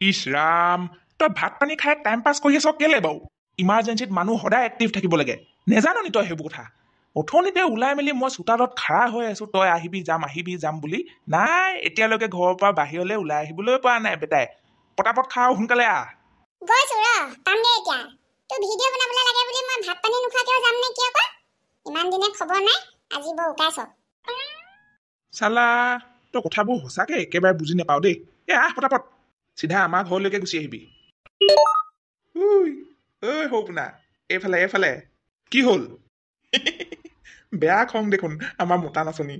ইছ ৰাম, তই ভাত পানী খাই টাইম পাছ কৰি আছ কেলে বাৰু? ইমাৰ্জেঞ্চিত মানুহ সদায় এক্টিভ থাকিব লাগে। নেজানো নি তই সেইবোৰ কথা? অথনিতে ওলাই মেলি মই চোতালত খাৰা হৈ আছো, তই আহিবি যাম বুলি। নাই, এতিয়ালৈকে ঘৰৰ পৰা বাহিৰলৈ ওলাই আহিবলৈ পৰা নাই বেটাই। পটাপট খাও, সোনকালে আহ। গৈছো ৰ, পামগে এতিয়া। তো ভিডিঅ' বনাবলৈ লাগে বুলি মই ভাত পানী নোখোৱাকেও যাম নে কিয় কয়? ইমান দিনে খবৰ নাই, আজি বৰ উকাইছ। চালা, তই কথাবোৰ সঁচাকে একেবাৰে বুজি নাপাও দেই। আহ পটাপট, চিধা আমাৰ ঘৰলৈকে গুচি আহিবি। ঐ সৌপনা, এইফালে। কি হ'ল? বেয়া খং দেখোন আমাৰ মোটা নাচনী।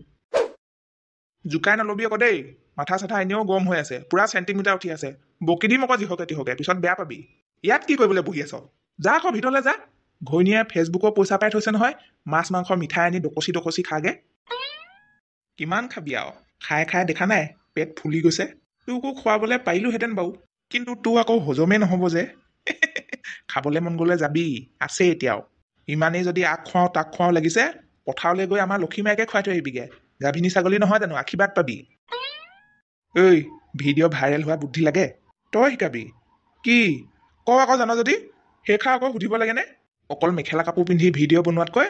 জোকাই নলবি আকৌ দেই, মাথা চাথা এনেও গৰম হৈ আছে, পুৰা চেণ্টিমিটাৰ উঠি আছে। বকি দিম আকৌ যিহকে তিহকে, পিছত বেয়া পাবি। ইয়াত কি কৰিবলৈ বহি আছ? যা আকৌ ভিতৰলৈ যা। ঘৈণীয়ে ফেচবুকৰ পইচা পাই থৈছে নহয়, মাছ মাংস মিঠাই আনি ডকচি খাগে। কিমান খাবি আৰু? খাই দেখা নাই পেট ফুলি গৈছে। তোকো খুৱাবলৈ পাৰিলোহেঁতেন বাৰু, কিন্তু তোৰ আকৌ হজমেই নহ'ব যে। খাবলৈ মন গ'লে যাবি, আছে এতিয়াও। ইমানেই যদি আগ খুৱাও তাক খুৱাও লাগিছে, পথাৰলৈ গৈ আমাৰ লক্ষীমাইকে খুৱাই থৈ আহিবিগে। গাভিনী ছাগলী নহয় জানো, আশীৰ্বাদ পাবি। ঐ, ভিডিঅ' ভাইৰেল হোৱা বুদ্ধি লাগে, তই শিকাবি। কি ক আকৌ জান যদি, সেইষাৰ আকৌ সুধিব লাগেনে? অকল মেখেলা কাপোৰ পিন্ধি ভিডিঅ' বনোৱাতকৈ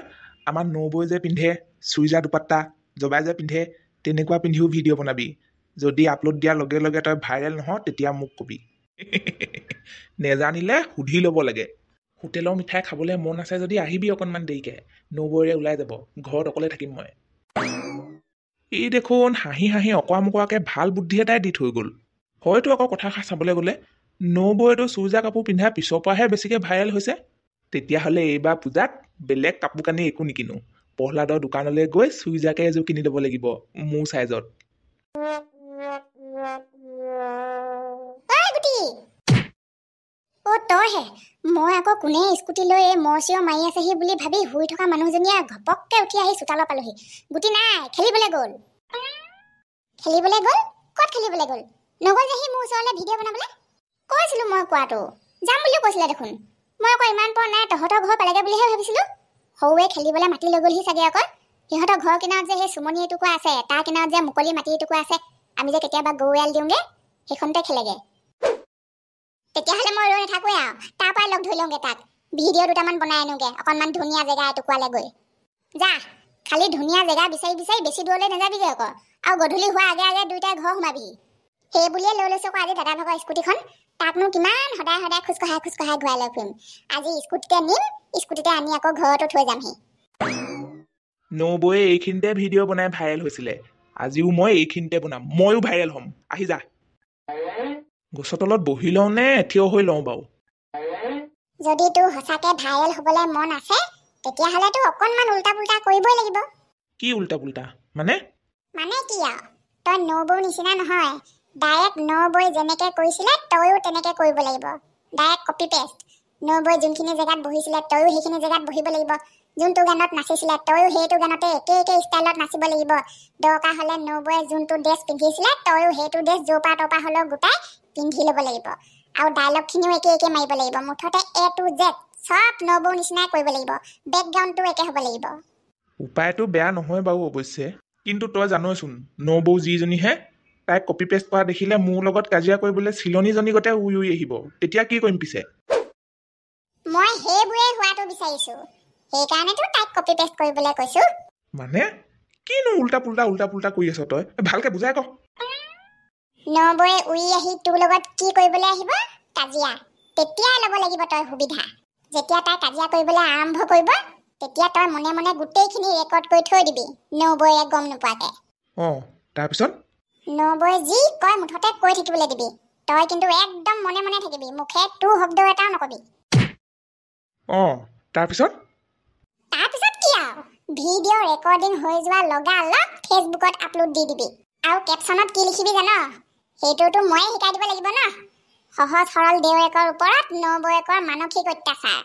আমাৰ নবৈ যে পিন্ধে চুইজাৰ দুপাট্টা, জবাই যে পিন্ধে, তেনেকুৱা পিন্ধিও ভিডিঅ' বনাবি। যদি আপলোড দিয়াৰ লগে লগে তই ভাইৰেল নহ, তেতিয়া মোক কবি। নেজানিলে সুধি ল'ব লাগে। হোটেলৰ মিঠাই খাবলৈ মন আছে যদি আহিবি অকণমান দেৰিকে, নবৈৰে ওলাই যাব, ঘৰত অকলে থাকিম মই। ই দেখোন হাঁহি হাঁহি অকৰা মকৰাকে ভাল বুদ্ধি এটাই দি থৈ গ'ল। হয়তো আকৌ কথাষাৰ চাবলৈ গ'লে নবৈটো চুইজাৰ কাপোৰ পিন্ধাৰ পিছৰ পৰাহে বেছিকে ভাইৰেল হৈছে। তেতিয়াহ'লে এইবাৰ পূজাত বেলেগ কাপোৰ কানি একো নিকিনো, প্ৰহ্লাদৰ দোকানলৈ গৈ চুইজাৰকে এযোৰ কিনি ল'ব লাগিব, মোৰ চাইজত। তইহে, মই আকৌ কোনে স্কুটি লৈ এই মৰচিও মাৰি আছেহি বুলি ভাবি শুই থকা মানুহজনীয়ে ঘপককে উঠি আহি চোতালৰ পালোহি। গুটি নাই, খেলিবলৈ গ'ল। ক'ত খেলিবলৈ গ'ল? নগ'ল যে সি মোৰ ওচৰলৈ ভিডিঅ' বনাবলৈ। কৈছিলো মই কোৱাটো, যাম বুলিও কৈছিলে দেখোন। মই আকৌ ইমান পৰ নাই, তহঁতৰ ঘৰ পালেগে বুলিহে ভাবিছিলো। সৰুৱে খেলিবলৈ মাতি লৈ গ'লহি চাগে আকৌ। সিহঁতৰ ঘৰৰ কিনাৰত যে সেই চুমনি এটুকুৰা আছে, তাৰ কিনাৰত যে মুকলি মাটি এটুকুৰা আছে, আমি যে কেতিয়াবা গৰু এৰাল দিওঁগে, সেইখনতে খেলেগে। তেতিয়াহ'লে মই ৰৈ নাথাকোৱে আৰু, তাৰ পৰাই লগ ধৰি লওঁগে তাক। ভিডিঅ' দুটামান বনাই আনোগে অকণমান ধুনীয়া জেগা এটুকুৰালৈ গৈ। যা, খালি ধুনীয়া জেগা বিচাৰি বিচাৰি বেছি দূৰলৈ নাযাবিগে আকৌ, আৰু গধূলি হোৱাৰ আগে আগে দুইটাই ঘৰ সোমাবিহি। সেই বুলিয়ে লৈ লৈছো আকৌ আজি দাদা ভাগৰ স্কুটিখন। তাকনো কিমান সদায় খোজকঢ়াই ঘূৰাই লৈ ফুৰিম। আজি স্কুটিতে নিম, স্কুটিতে আনি আকৌ ঘৰতো থৈ যামহি। নবৈয়ে এইখিনিতে ভিডিঅ' বনাই ভাইৰেল হৈছিলে, আজিও মই এইখিনিতে বনাম, ময়ো ভাইৰেল হ'ম। আহি যা। গছৰ তলত বহি লওঁ নে থিয় হৈ লওঁ বাৰু? যদি তোৰ সঁচাকে ভাইৰেল হ'বলৈ মন আছে, তেতিয়াহ'লে তোৰ অকণমান উল্টা পুল্টা কৰিবই লাগিব। কি উল্টা পুল্টা মানে? মানে কি আৰু, তই নবৌৰ নিচিনা নহয়, ডাইৰেক্ট নবৈ যেনেকে কৰিছিলে তইও তেনেকে কৰিব লাগিব। Direct copy paste. নবৈ যোনখিনি জেগাত বহিছিলে তইও সেইখিনি জেগাত বহিব লাগিব। যোনটো গানত নাচিছিলে তইও সেইটো গানতে একে ষ্টাইলত নাচিব লাগিব। দৰকাৰ হ'লে নবৈয়ে যোনটো ড্ৰেছ পিন্ধিছিলে তইও সেইটো ড্ৰেছ জোপা টপা হ'লেও গোটাই পিন্ধি ল'ব লাগিব। আৰু ডাইলগখিনিও একে মাৰিব লাগিব। মুঠতে A to Z চব নবৌৰ নিচিনাই কৰিব লাগিব। বেকগ্ৰাউণ্ডটো একে হ'ব লাগিব। উপায়টো বেয়া নহয় বাৰু অৱশ্যে, কিন্তু তই জানচোন নবৌ যিজনীহে, তাইক কপি পেষ্ট কৰা দেখিলে মোৰ লগত কাজিয়া কৰিবলৈ চিলনীজনী গতে উই আহিব। তেতিয়া কি কৰিম পিছে? মই সেইবোৰেই হোৱাটো বিচাৰিছো, সেইকাৰণেতো তাইক কপি পেষ্ট কৰিবলৈ কৈছো। মানে কিনো উল্টা পুল্টা কৰি আছ তই? ভালকে বুজাই ক। নবৌয়ে উই আহি তোৰ লগত কি কৰিবলৈ আহিব? কাজিয়া। তেতিয়াই ল'ব লাগিব তই সুবিধা। যেতিয়া তাই কাজিয়া কৰিবলৈ আৰম্ভ কৰিব, তেতিয়া তই মনে মনে গোটেইখিনি ৰেকৰ্ড কৰি থৈ দিবি, নবৌয়ে গম নোপোৱাকে। তাৰপিছত? নবৌয়ে যি কয় মুঠতে কৈ থাকিবলৈ দিবি। তই কিন্তু একদম মনে মনে থাকিবি, মুখে তোৰ শব্দ এটাও নকবি। তাৰপিছত? তাৰপিছত কি আৰু? ভিডিঅ' ৰেকৰ্ডিং হৈ যোৱা লগালগ ফেচবুকত আপলোড দি দিবি। আৰু কেপশ্যনত কি লিখিবি জান? সেইটোতো ময়ে শিকাই দিব লাগিব ন। সহজ সৰল দেউৰেকৰ ওপৰত নবৌয়েকৰ মানসিক অত্যাচাৰ।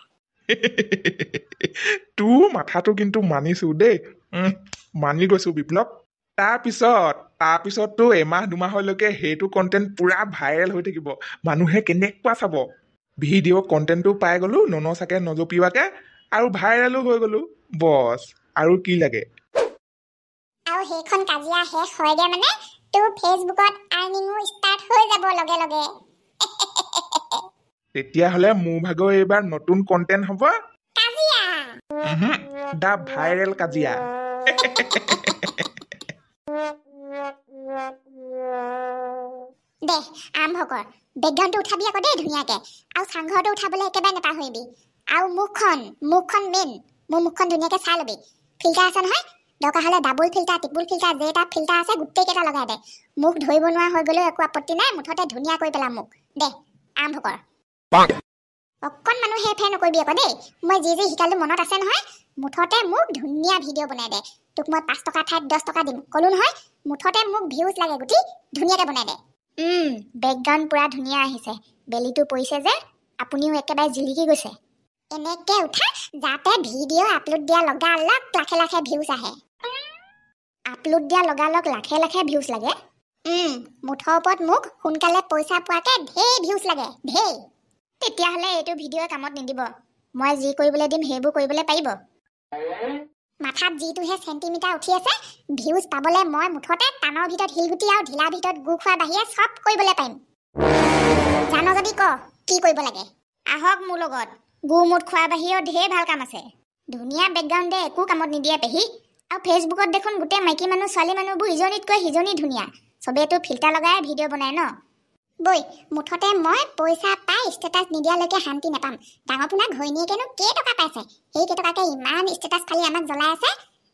তোৰ মাথাটো কিন্তু মানিছো দেই, মানি গৈছো বিপ্লৱ। তাৰপিছততো এমাহ দুমাহলৈকে সেইটো কণ্টেণ্ট পুৰা ভাইৰেল হৈ থাকিব। মানুহে কেনেকুৱা চাব। ভিডিঅ' কণ্টেণ্টটো পাই গলো ননচাকে নজপিওৱাকে, আৰু ভাইৰেলো হৈ গলো। বছ, আৰু কি লাগে? আৰু সেইখন কাজিয়া শেষ হয়গে মানে তোৰ ফেচবুকত আৰ্নিঙো ষ্টাৰ্ট হৈ যাব লগে লগে। তেতিয়াহ'লে মোৰ ভাগৰ এইবাৰ নতুন কণ্টেণ্ট হ'ব কাজিয়া দা ভাইৰেল কাজিয়া দে আৰম্ভ কৰ বেকগ্ৰাউণ্ডটো উঠাবি আকৌ দেই ধুনীয়াকে আৰু চাংঘৰটো উঠাবলৈ একেবাৰে নাপাহৰিবি আৰু মুখখন মেইন মোৰ মুখখন ধুনীয়াকে চাই ল'বি ফিল্টাৰ আছে নহয় দৰকাৰ হ'লে ডাবল ফিল্টাৰ টিপুল ফিল্টাৰ যেইটা ফিল্টাৰ আছে গোটেইকেইটা লগাই দে মুখ ধৰিব নোৱাৰা হৈ গ'লেও একো আপত্তি নাই মুঠতে ধুনীয়া কৰি পেলাম মোক দে আৰম্ভ কৰ অকণমানো হেৰফেৰ নকৰিবি আকৌ দেই মই যি শিকালো মনত আছে নহয় মুঠতে মোক ধুনীয়া ভিডিঅ' বনাই দে তোক মই 5 টকা ঠাইত 10 টকা দিম ক'লো নহয় মুঠতে মোক ভিউজ লাগে গুটি ধুনীয়াকে বনাই দে বেকগ্ৰাউণ্ড পুৰা ধুনীয়া আহিছে বেলিটো পৰিছে যে আপুনিও একেবাৰে জিলিকি গৈছে এনেকে উঠা যাতে ভিডিঅ' আপলোড দিয়া লগালগ লাখে লাখে ভিউজ আহে আপলোড দিয়া লগালগ লাখে লাখে ভিউজ লাগে মুঠৰ ওপৰত মোক সোনকালে পইচা পোৱাকে ঢেৰ ভিউজ লাগে ঢেৰ তেতিয়াহ'লে এইটো ভিডিঅ' কামত নিদিব মই যি কৰিবলৈ দিম সেইবোৰ কৰিবলৈ পাৰিব মাথাত যিটোহে চেণ্টিমিটাৰ উঠি আছে ভিউজ পাবলৈ মই মুঠতে টানৰ ভিতৰত শিলগুটি আৰু ঢিলাৰ ভিতৰত গু খোৱা বাহিৰে চব কৰিবলৈ পাৰিম জানো যদি ক কি কৰিব লাগে আহক মোৰ লগত গু মুঠ খোৱা বাহিৰেও ঢেৰ ভাল কাম আছে ধুনীয়া বেকগ্ৰাউণ্ডে একো কামত নিদিয়ে পেহী আৰু ফেচবুকত দেখোন গোটেই মাইকী মানুহ ছোৱালী মানুহবোৰ ইজনীতকৈ সিজনী ধুনীয়া চবেইতো ফিল্টাৰ লগাই ভিডিঅ' বনাই ন বৈ মুঠতে মই পইচা পাই ষ্টেটাছ নিদিয়ালৈকে শান্তি নাপাম ডাঙৰ পোনা ঘৈণীয়েকেনো কেইটকা পাইছে সেই কেইটকাকে ইমান ষ্টেটাছ খালি আমাক জ্বলাই আছে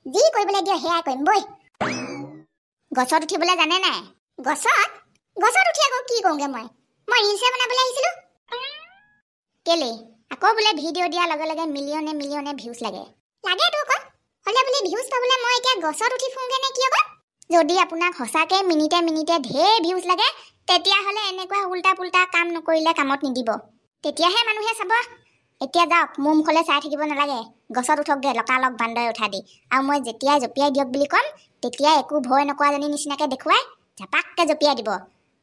যি কৰিবলৈ দিয় সেয়াই কৰিম বৈ গছত উঠিবলৈ জানে নাই গছত উঠি আকৌ কি কৰোঁগে মই ৰিলছে বনাবলৈ আহিছিলোঁ কেলে আকৌ বোলে ভিডিঅ' দিয়াৰ লগে লগে মিলিয়নে ভিউজ লাগেতো আকৌ হ'লে বোলে ভিউজ পাবলৈ মই এতিয়া গছত উঠি ফুৰোঁগে নে কি আকৌ যদি আপোনাক সঁচাকৈ মিনিটে ঢেৰ ভিউজ লাগে তেতিয়াহ'লে এনেকুৱা উল্টা পুল্টা কাম নকৰিলে কামত নিদিব তেতিয়াহে মানুহে চাব এতিয়া যাওক মোৰ মুখলৈ চাই থাকিব নালাগে গছত উঠকগৈ লকালক বান্দৰে উঠা দি আৰু মই যেতিয়াই জঁপিয়াই দিয়ক বুলি ক'ম তেতিয়াই একো ভয় নকৰাজনী নিচিনাকৈ দেখুৱাই ঝাপাককৈ জঁপিয়াই দিব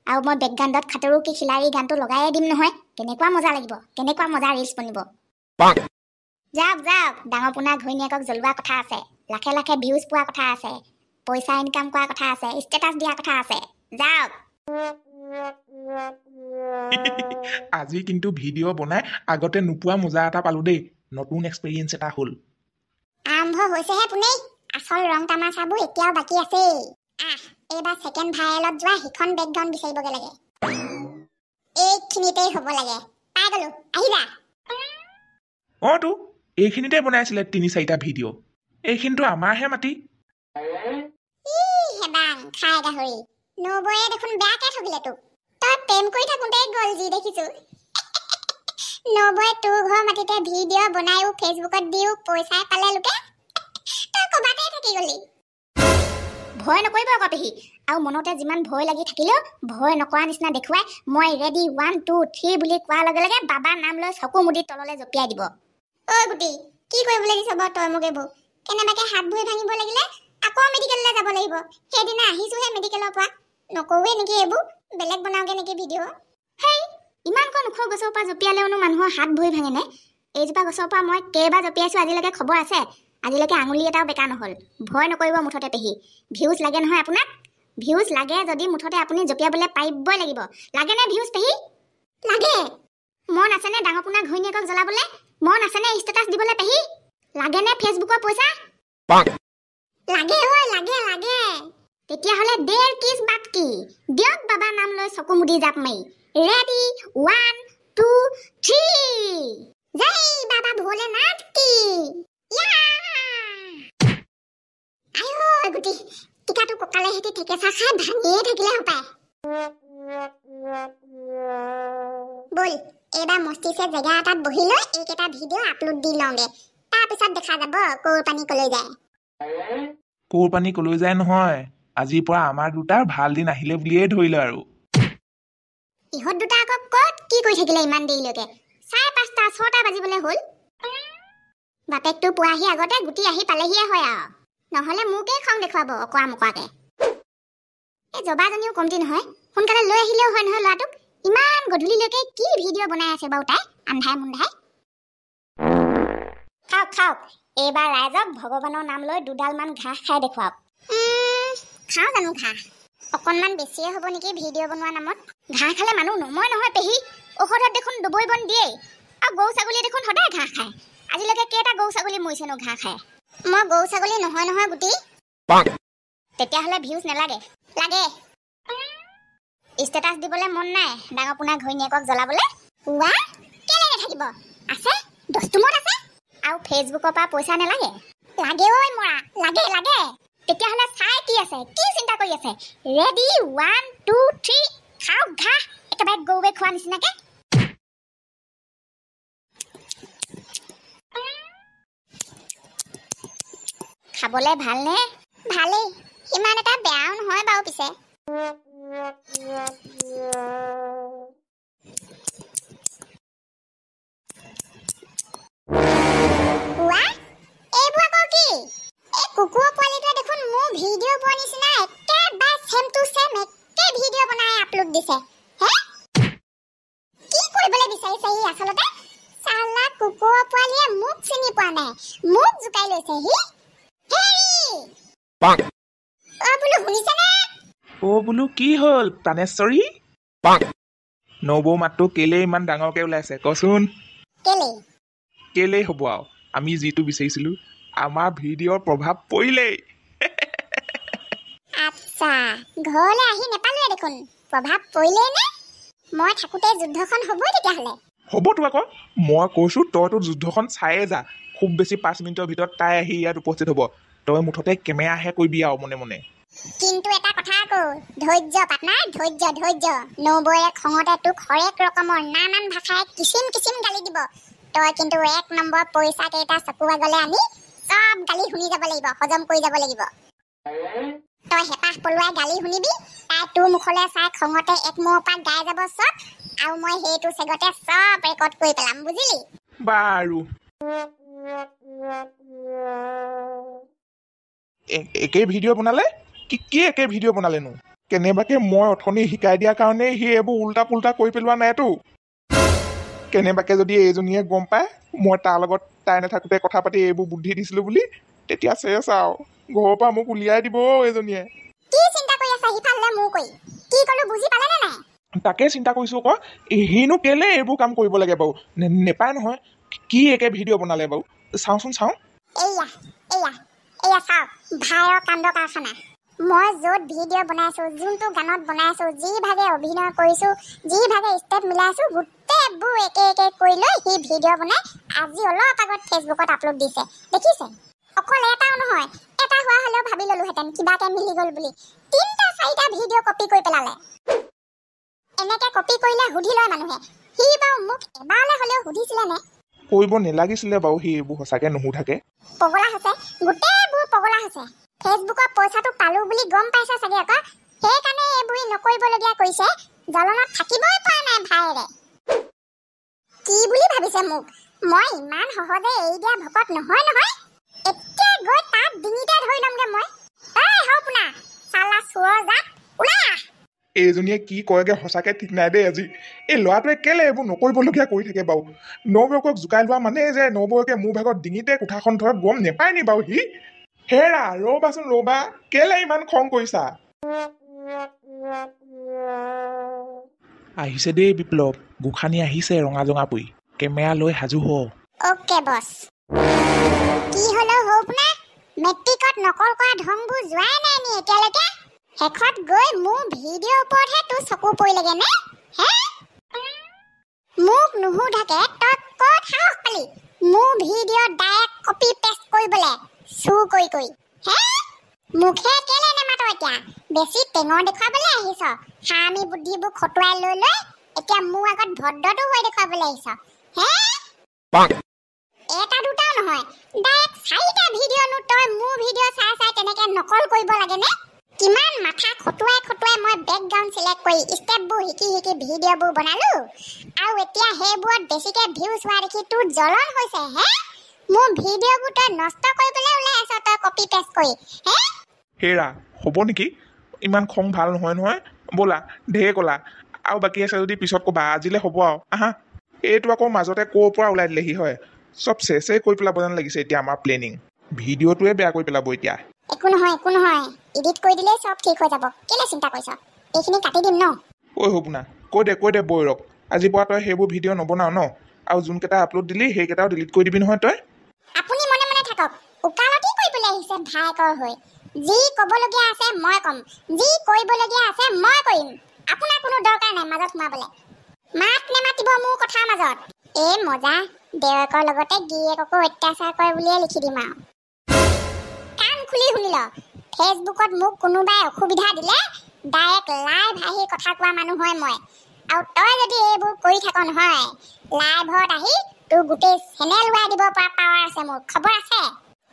আৰু মই বেকগ্ৰাউণ্ডত খাটৰু কি খিলাৰী গানটো লগায়ে দিম নহয় কেনেকুৱা মজা লাগিব কেনেকুৱা মজা ৰিলছ বনিব যাওক ডাঙৰ পোনা ঘৈণীয়েকক জ্বলোৱা কথা আছে লাখে লাখে ভিউজ পোৱা কথা আছে পইচা ইনকাম কৰা কথা আছে ষ্টেটাছ দিয়া কথা আছে যাওক আজি কিন্তু ভিডিঅ' বনাই আগতে নোপোৱা মজা এটা পালো দেই নতুন এক্সপেৰিয়েঞ্চ এটা হ'ল আৰম্ভ হৈছেহে পুনেই আচল ৰং তামাচাবোৰ এতিয়াও বাকী আছেই এইবাৰ ছেকেণ্ড ভাইৰেলত যোৱা সিখন বেকগ্ৰাউণ্ড বিচাৰিবগে লাগে এইখিনিতেই হ'ব লাগে পাই গ'লো আহিবা তো এইখিনিতে বনাইছিলে 3-4টা ভিডিঅ' এইখিনিতো আমাৰহে মাটি হেবাং খাই গাহৰি নবয়ে দেখোন বেয়াকে ঠগিলে তোক তই প্ৰেম কৰি থাকোঁতে গ'ল যি দেখিছো নবয়ে তোৰ ঘৰ মাটিতে ভিডিঅ' বনায়ো ফেচবুকত দিও পইচাই পালে লোকে তই ক'বাতে থাকি গলি ভয় নকৰিব আকৌ পেহী আৰু মনতে যিমান ভয় লাগি থাকিলেও ভয় নকৰা নিচিনা দেখুৱাই মই ৰেডি 1 2 3 বুলি কোৱাৰ লগে লগে বাবা নাম লৈ চকু মুদি তললৈ জঁপিয়াই দিব ঐ গুটি কি কৰিবলৈ দিছ বাৰু তই মোক এইবোৰ কেনেবাকে হাত ভৰি ভাঙিব লাগিলে আকৌ মেডিকেললৈ যাব লাগিব সেইদিনা আহিছোহে মেডিকেলৰ পৰা নকৰোৱে নেকি এইবোৰ বেলেগ বনাওঁগে নেকি ভিডিঅ' হেই ইমানকৈ ওখ গছৰ পৰা জঁপিয়ালেওনো মানুহৰ হাত ভৰি ভাঙেনে এইজোপা গছৰ পৰা মই কেইবাৰ জঁপিয়াইছোঁ আজিলৈকে খবৰ আছে আজিলৈকে আঙুলি এটাও বেকা নহ'ল ভয় নকৰিব মুঠতে পেহী ভিউজ লাগে নহয় আপোনাক ভিউজ লাগে যদি মুঠতে আপুনি জঁপিয়াবলৈ পাৰিবই লাগিব লাগেনে ভিউজ পেহী লাগে মন আছেনে ডাঙৰ পোনা ঘৈণীয়েকক জ্বলাবলৈ মন আছেনে ষ্টেটাছ দিবলৈ পেহী লাগেনে ফেচবুকৰ পইচা লাগে লাগে তেতিয়াহ'লে দেৰ কিছ বাট কি দিয়ক বাবা নাম লৈ চকু মুদি জাপ মাৰি ৰেডি 1 2 3 জয় বাবা ভোলেনাথ কি আয়ো গুটি টিকাটো ককালে হেতি ঠেকেচা খাই ভাঙিয়ে থাকিলে হপায় বল এইবাৰ মস্তিছে জেগা এটাত বহি লৈ এইকেইটা ভিডিঅ' আপলোড দি লওঁগে তাৰপিছত দেখা যাব কৌৰ পানী কলৈ যায় কৌৰ পানী কলৈ যায় নহয় আজিৰ পৰা আমাৰ দুটাৰ ভাল দিন আহিলে বুলিয়ে ধৰিলে আৰু ইহঁত দুটা আকৌ ক'ত কি কৰি থাকিলে ইমান দেৰিলৈকে 5:30 6টা বাজিবলৈ হ'ল বাপেকটো পোৱাহি আগতে গুটি আহি পালেহিয়ে হয় আৰু নহ'লে মোকেই খং দেখুৱাব অকৰা মকৰাকে এই জবাজনীও কমতি নহয় সোনকালে লৈ আহিলেও হয় নহয় ল'ৰাটোক ইমান গধূলিলৈকে কি ভিডিঅ' বনাই আছে বাৰু তাই আন্ধাই মুন্ধাই খাওক এইবাৰ ৰাইজক ভগৱানৰ নাম লৈ দুডালমান ঘাঁহ খাই দেখুৱাওক খাওঁ জানো ঘাঁহ অকণমান বেছিয়ে হ'ব নেকি ভিডিঅ' বনোৱা নামত ঘাঁহ খালে মানুহ নময় নহয় পেহী ঔষধত দেখোন ডুবই বন দিয়েই আৰু গৰু ছাগলী দেখোন সদায় ঘাঁহ খায় আজিলৈকে কেইটা গৰু ছাগলী মৰিছেনো ঘাঁহ খায় মই গৰু ছাগলী নহয় নহয় গুটি তেতিয়াহ'লে ভিউজ নালাগে লাগে ষ্টেটাছ দিবলৈ মন নাই ডাঙৰ পোনা ঘৈণীয়েকক জ্বলাবলৈ ৱা কেলে নাথাকিব আছে দস্তুমত আছে আৰু ফেচবুকৰ পৰা পইচা নালাগে লাগে ঐ মৰা লাগে লাগে তেতিয়াহ'লে চাই কি আছে কি চিন্তা কৰি আছে ৰেডি 1 2 3 খাও ঘাঁহ একেবাৰে গৰুৱে খোৱা নিচিনাকে খাবলৈ ভালনে ভালেই ইমান এটা বেয়াও নহয় বাৰু পিছে কুকুৰ পোৱালিটোৱে দেখোন মোৰ ভিডিঅ' পোৱা নিচিনা একেবাৰে চেম টু চেম একে ভিডিঅ' বনাই আপলোড দিছে হে কি কৰিবলৈ বিচাৰিছে সি আচলতে চালা কুকুৰ পোৱালিয়ে মোক চিনি পোৱা নাই মোক জুকাই লৈছে সি বোলো শুনিছেনে বোলো কি হ'ল প্ৰাণেশ্বৰী নবৌ মাতটো কেলে ইমান ডাঙৰকে ওলাইছে কচোন কেলে হ'ব আৰু আমি যিটো বিচাৰিছিলো আমাৰ ভিডিঅ'ৰ প্ৰভাৱ পৰিলেই আচ্ছা ঘৰলৈ আহি নেপালোৱে দেখোন প্ৰভাৱ পৰিলেই নে মই থাকোতে যুদ্ধখন হ'বই তেতিয়াহ'লে হ'বতো আকৌ মই কৈছো তইতো যুদ্ধখন চায়ে যা খুব বেছি 5 মিনিটৰ ভিতৰত তাই আহি ইয়াত উপস্থিত হ'ব তই মুঠতে কেমেৰাহে কৰিবি আৰু মনে মনে কিন্তু এটা কথা আকৌ ধৈৰ্য পাটনাৰ ধৈৰ্য নবৌয়ে খঙতে তোক হৰেক ৰকমৰ নানান ভাষাৰে কিচিম গালি দিব তই কিন্তু 1 নম্বৰ পইচা কেইটা চকুৱা গলে আনি সব গালি শুনি যাব লাগিব হজম কৰি যাব লাগিব তই হেপাহ পলুৱাই গালি শুনিবি তাই তোৰ মুখলৈ চাই খঙতে এক মুহৰ পৰা গাই যাব সব আৰু মই সেইটো চেগতে সব ৰেকৰ্ড কৰি পেলাম বুজিলি বাৰু একে ভিডিঅ' বনালে কি একে ভিডিঅ' বনালেনো কেনেবাকে মই অথনি শিকাই দিয়াৰ কাৰণে সি এইবোৰ উল্টা পুল্টা কৰি পেলোৱা নাইতো কেনেবাকে যদি এইজনীয়ে গম পায় মই তাৰ লগত তাই নাথাকোতে কথা পাতি এইবোৰ বুদ্ধি দিছিলো বুলি তেতিয়া চেচ আৰু ঘৰৰ পৰা মোক উলিয়াই দিব এইজনীয়ে কি চিন্তা কৰি আছা হিফালে মোৰ কৈ কি কলো বুজি পালে নে নাই তাকে চিন্তা কৰিছো আকৌ হিনো কেলে এইবোৰ কাম কৰিব লাগে বাৰু নেপায় নহয় কি একে ভিডিঅ' বনালে বাৰু চাওঁচোন চাওঁ এয়া চাওক ভাইৰ কাণ্ড কাৰখানা মই য'ত ভিডিঅ' বনাইছো যোনটো গানত বনাইছো যি ভাগে অভিনয় কৰিছো যি ভাগে ষ্টেপ মিলাইছো গোটেইবোৰ একে কৰি লৈ সি ভিডিঅ' বনাই আজি অলপ আগত ফেচবুকত আপলোড দিছে দেখিছে অকল এটাও নহয় এটা হোৱা হ'লেও ভাবি ললোহেঁতেন কিবাকে মিলি গ'ল বুলি 3টা 4টা ভিডিঅ' কপি কৰি পেলালে এনেকে কপি কৰিলে সুধি লয় মানুহে সি বাৰু মোক এবাৰলে হ'লেও সুধিছিলে নে কৰিব নালাগিছিলে বাৰু সি এইবোৰ সঁচাকে নুসুধাকে পগলা হৈছে গোটেইবোৰ পগলা হৈছে ফেচবুকৰ পইচাটো পালো বুলি গম পাইছে চাগে আকৌ সেইকাৰণে এইবোৰ নকৰিবলগীয়া কৰিছে জলনত থাকিবই পৰা নাই ভাইৰে কি বুলি ভাবিছে মোক মই ইমান সহজে এৰি দিয়া ভকত নহয় এতিয়া গৈ তাত ডিঙিতে ধৰি লমগে মই হওঁপুনা চালা চোৰৰ জাত ওলা এইজনীয়ে কি কয়গে সঁচাকে ঠিক নাই দেই আজি এই ল'ৰাটোৱে কেলে এইবোৰ নকৰিবলগীয়া কৰি থাকে বাৰু নবৌকক জোকাই লোৱা মানে যে নবৌকে মোৰ ভাগত ডিঙিতে কোঠাখন থৈ গম নেপায় নি বাৰু সি হেৰা ৰ'বাচোন ৰ'বা কেলে ইমান খং কৰিছা আহিছে দেই বিপ্লৱ গোখানি আহিছে ৰঙা জঙা পৰি কেমেৰা লৈ সাজু হ ওকে বছ কি হলো হওঁপুনা মেট্ৰিকত নকল কৰা ঢংবোৰ যোৱাই নাই নি এতিয়ালৈকে শেষত গৈ মোৰ ভিডিঅ' ওপৰতহে তোৰ চকু পৰিলেগে নে হে মোক নুসুধাকে তই ক'ত সাহস পালি মোৰ ভিডিঅ' ডাইৰেক্ট কপি পেষ্ট কৰিবলৈ চুৰ কৰি হে মুখে কেলে নেমাত এতিয়া বেছি টেঙৰ দেখুৱাবলৈ আহিছ হামি বুদ্ধিবোৰ খটুৱাই লৈ এতিয়া মোৰ আগত ভদ্ৰটো হৈ দেখুৱাবলৈ আহিছ হে এটা দুটাও নহয় ডাইৰেক্ট 4টা ভিডিঅ'নো তই মোৰ ভিডিঅ' চাই তেনেকে নকল কৰিব লাগে নে কিমান মাথা খটুৱাই মই বেকগ্ৰাউণ্ড সিলেক্ট কৰি ষ্টেপবোৰ শিকি ভিডিঅ'বোৰ বনালো আৰু এতিয়া সেইবোৰত বেছিকে ভিউজ হোৱা দেখি তোৰ জ্বলন হৈছে হে মোৰ ভিডিঅ'বোৰ তই নষ্ট কৰিবলৈ ওলাই আছ তই কপি পেষ্ট কৰি হে হেৰা হ'ব নেকি ইমান খং ভাল নহয় ব'লা ঢেৰ ক'লা আৰু বাকী আছে যদি পিছত ক'বা আজিলে হ'ব আৰু আহা এইটো আকৌ মাজতে ক'ৰ পৰা ওলাই দিলেহি হয় চব চেচে কৰি পেলাব যেন লাগিছে এতিয়া আমাৰ প্লেনিং ভিডিঅ'টোৱে বেয়া কৰি পেলাব এতিয়া একো নহয় এডিট কৰি দিলেই চব ঠিক হৈ যাব কেলে চিন্তা কৰিছ এইখিনি কাটি দিম ন ঐ হবনা কৈ দে বৈৰক আজি পৰা তই সেইবোৰ ভিডিঅ' নবনাও ন আৰু যোনকেইটা আপলোড দিলি সেইকেইটাও ডিলিট কৰি দিবি নহয় তই আপুনি মনে মনে থাকক উকালতি কৰিবলৈ আহিছে ভাইকৰ হৈ যি ক'বলগীয়া আছে মই ক'ম যি কৰিবলগীয়া আছে মই কৰিম আপোনাৰ কোনো দৰকাৰ নাই মাজত সোমাবলৈ মাত নেমাতিব মোৰ কথাৰ মাজত এই মজা দেৱকৰ লগতে গিৰিয়েককো অত্যাচাৰ কৰে বুলিয়ে লিখি দিম আৰু কাণ খুলি শুনি ল ফেচবুকত মোক কোনোবাই অসুবিধা দিলে ডাইৰেক্ট লাইভ আহি কথা কোৱা মানুহ হয় মই আৰু তই যদি এইবোৰ কৰি থাক নহয় লাইভত আহি তোৰ গোটেই চেনেল উৰাই দিব পৰা পাৱাৰ আছে মোৰ খবৰ আছে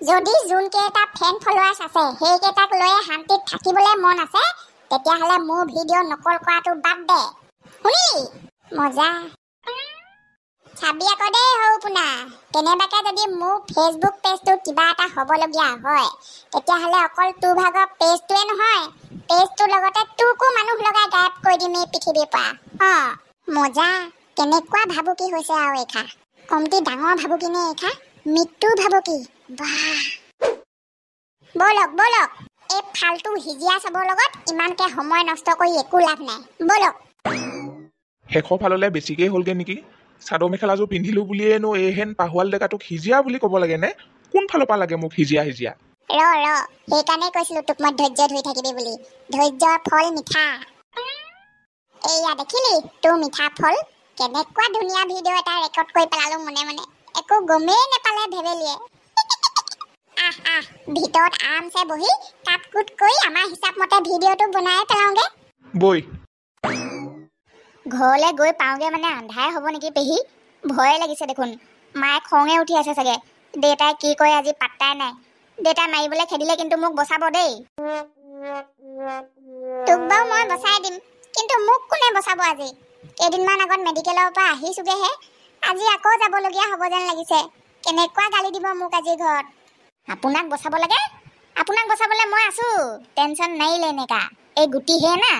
যদি যোনকেইটা ফেন ফলোৱাৰ্ছ আছে সেইকেইটাক লৈয়ে শান্তিত থাকিবলৈ মন আছে তেতিয়াহ'লে মোৰ ভিডিঅ' নকল কৰাটো বাদ দে শুনিলি মজা চাবি আকৌ দেই সৰু পোনা কেনেবাকে যদি মোৰ ফেচবুক পেজটো কিবা এটা হ'বলগীয়া হয় তেতিয়াহ'লে অকল তোৰ ভাগৰ পেজটোৱে নহয় পেজটোৰ লগতে তোকো মানুহ লগাই গায়ব কৰি দিম এই পৃথিৱীৰ পৰা মজা কেনেকুৱা ভাবুকি হৈছে আৰু এইখা কমটি ডাঙৰ ভাবুকি নে এইখা মৃত্যু ভাবুকি বাহ বলক বলক এই ফালতু হিজিয়া চাবৰ লগত ইমানকে সময় নষ্ট কৰি একো লাভ নাই বলক শেষৰ ফাললৈ বেছিকৈ হ'লগৈ নেকি চাদৰ মেখেলাযোৰ পিন্ধিলোঁ বুলিয়েনো এইহেন পাহোৱাল ডেকাটোক সিজিয়া বুলি ক'ব লাগে নে কোন ফালৰ পৰা লাগে মোক সিজিয়া সিজিয়া সেইকাৰণে কৈছিলো তোক মই ধৈৰ্য ধৰি থাকিবি বুলি ধৈৰ্যৰ ফল মিঠা এইয়া দেখিলি তোৰ মিঠা ফল কেনেকুৱা ধুনীয়া ভিডিঅ' এটা ৰেকৰ্ড কৰি পেলালো মনে মনে একো গমেই নেপালে ভেবেলিয়ে ভিতৰত আৰামছে বহি কাট কুট কৰি আমাৰ হিচাপ মতে ভিডিঅ'টো বনাই পেলাওঁগে বৈ ঘৰলৈ গৈ পাওঁগে মানে আন্ধাৰে হ'ব নেকি পেহী ভয়ে লাগিছে দেখোন মায়ে খঙে উঠি আছে চাগে দেউতাই কি কয় আজি পাত্তাই নাই দেউতাই মাৰিবলৈ খেদিলে কিন্তু মোক বচাব দেই তোক বাৰু মই বচাই দিম কিন্তু মোক কোনে বচাব আজি কেইদিনমান আগত মেডিকেলৰ পৰা আহিছোগেহে আজি আকৌ যাবলগীয়া হ'ব যেন লাগিছে কেনেকুৱা গালি দিব মোক আজি ঘৰত আপোনাক বচাব লাগে আপোনাক বচাবলৈ মই আছো টেনচন নাই লেনেকা এই গুটিহে না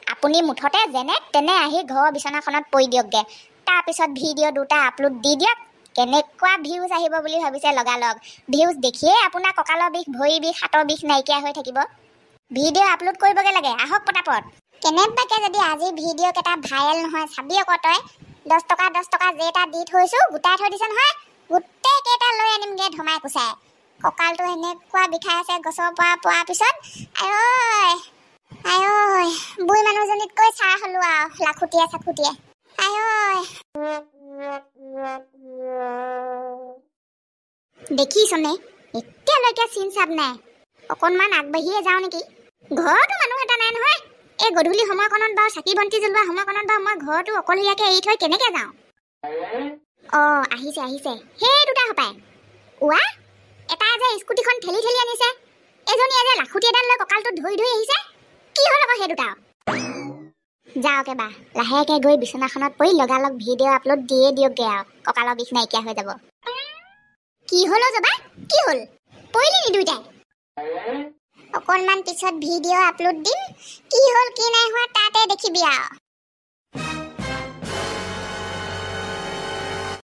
আপুনি মুঠতে যেনে তেনে আহি ঘৰৰ বিচনাখনত পৰি দিয়কগে তাৰপিছত ভিডিঅ' দুটা আপলোড দি দিয়ক কেনেকুৱা ভিউজ আহিব বুলি ভাবিছে লগালগ ভিউজ দেখিয়ে আপোনাৰ কঁকালৰ বিষ ভৰি বিষ হাতৰ বিষ নাইকিয়া হৈ থাকিব ভিডিঅ' আপলোড কৰিবগে লাগে আহক পটাপট কেনেবাকে যদি আজি ভিডিঅ' কেইটা ভাইৰেল নহয় চাবি আকৌ তই 10 টকা যেটা দি থৈছো গোটাই থৈ দিছে নহয় গোটেই কেইটা লৈ আনিমগে ধমাই কুচাই কঁকালটো এনেকুৱা বিষাই আছে গছৰ পৰা পোৱাৰ পিছত আই বুঢ়ী মানুহজনীতকৈ চাহ হলো আৰু লাখুটিয়ে চাখুটিয়ে দেখিছনে এতিয়ালৈকে চিন চাপ নাই অকণমান আগবাঢ়িয়ে যাওঁ নেকি ঘৰতো মানুহ এটা নাই নহয় এই গধূলি সময়কণত বাৰু চাকি বন্তি জ্বলোৱা সময়কণত বাৰু মই ঘৰটো অকলশৰীয়াকে এৰি থৈ কেনেকে যাওঁ আহিছে সেই দুটা হপায় এটা যে স্কুটিখন ঠেলি ঠেলি আনিছে এজনীয়ে যে লাখুটি এডাল লৈ কঁকালটো ধৰি ধৰি আহিছে কি হ'ল আকৌ সেই দুটা যাওকে বা লাহেকে গৈ বিচনাখনত পৰি লগালগ ভিডিঅ' আপলোড দিয়ে দিয়কগে আৰু কঁকালৰ বিষ নাইকিয়া হৈ যাব কি হ'ল জবা কি হ'ল পৰিলি নি দুইটাই অকণমান পিছত ভিডিঅ' আপলোড দিম কি হ'ল কি নাই হোৱা তাতে দেখিবি আৰু